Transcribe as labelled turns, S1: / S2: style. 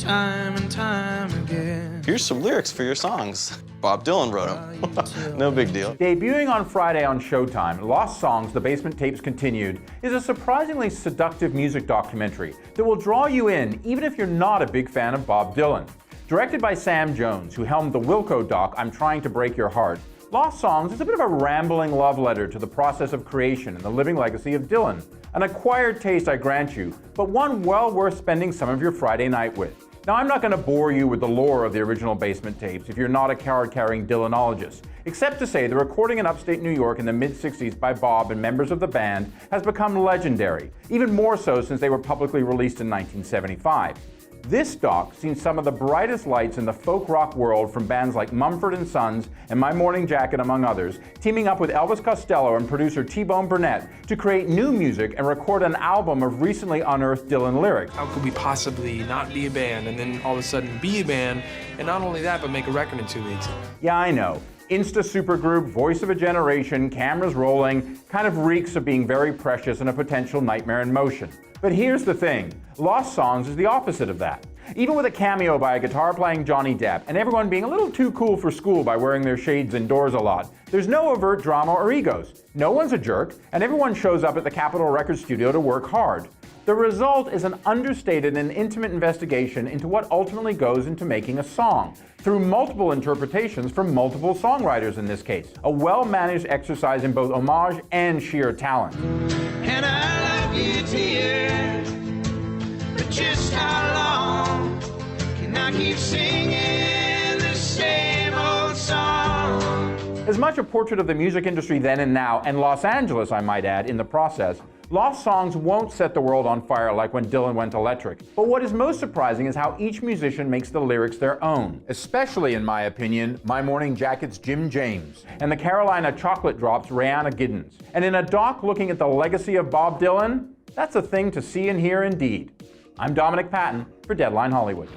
S1: time and time again.
S2: Here's some lyrics for your songs. Bob Dylan wrote them. No big deal.
S3: Debuting on Friday on Showtime, Lost Songs, The Basement Tapes Continued is a surprisingly seductive music documentary that will draw you in even if you're not a big fan of Bob Dylan. Directed by Sam Jones, who helmed the Wilco doc, I'm Trying to Break Your Heart, Lost Songs is a bit of a rambling love letter to the process of creation and the living legacy of Dylan. An acquired taste, I grant you, but one well worth spending some of your Friday night with. Now, I'm not going to bore you with the lore of the original Basement Tapes if you're not a card-carrying Dylanologist, except to say the recording in upstate New York in the mid-60s by Bob and members of the band has become legendary, even more so since they were publicly released in 1975. This doc seen some of the brightest lights in the folk rock world from bands like Mumford & Sons and My Morning Jacket, among others, teaming up with Elvis Costello and producer T-Bone Burnett to create new music and record an album of recently unearthed Dylan lyrics.
S1: How could we possibly not be a band and then all of a sudden be a band, and not only that, but make a record in 2 weeks?
S3: Yeah, I know. Insta supergroup, voice of a generation, cameras rolling, kind of reeks of being very precious and a potential nightmare in motion. But here's the thing, Lost Songs is the opposite of that. Even with a cameo by a guitar-playing Johnny Depp and everyone being a little too cool for school by wearing their shades indoors a lot, there's no overt drama or egos. No one's a jerk, and everyone shows up at the Capitol Records studio to work hard. The result is an understated and intimate investigation into what ultimately goes into making a song, through multiple interpretations from multiple songwriters in this case. A well-managed exercise in both homage and sheer talent.
S4: And I love you to years, but just how long can I keep singing the same old song?
S3: As much a portrait of the music industry then and now, and Los Angeles, I might add, in the process, Lost Songs won't set the world on fire like when Dylan went electric. But what is most surprising is how each musician makes the lyrics their own. Especially, in my opinion, My Morning Jacket's Jim James, and the Carolina Chocolate Drops' Rhiannon Giddens. And in a doc looking at the legacy of Bob Dylan, that's a thing to see and hear indeed. I'm Dominic Patten for Deadline Hollywood.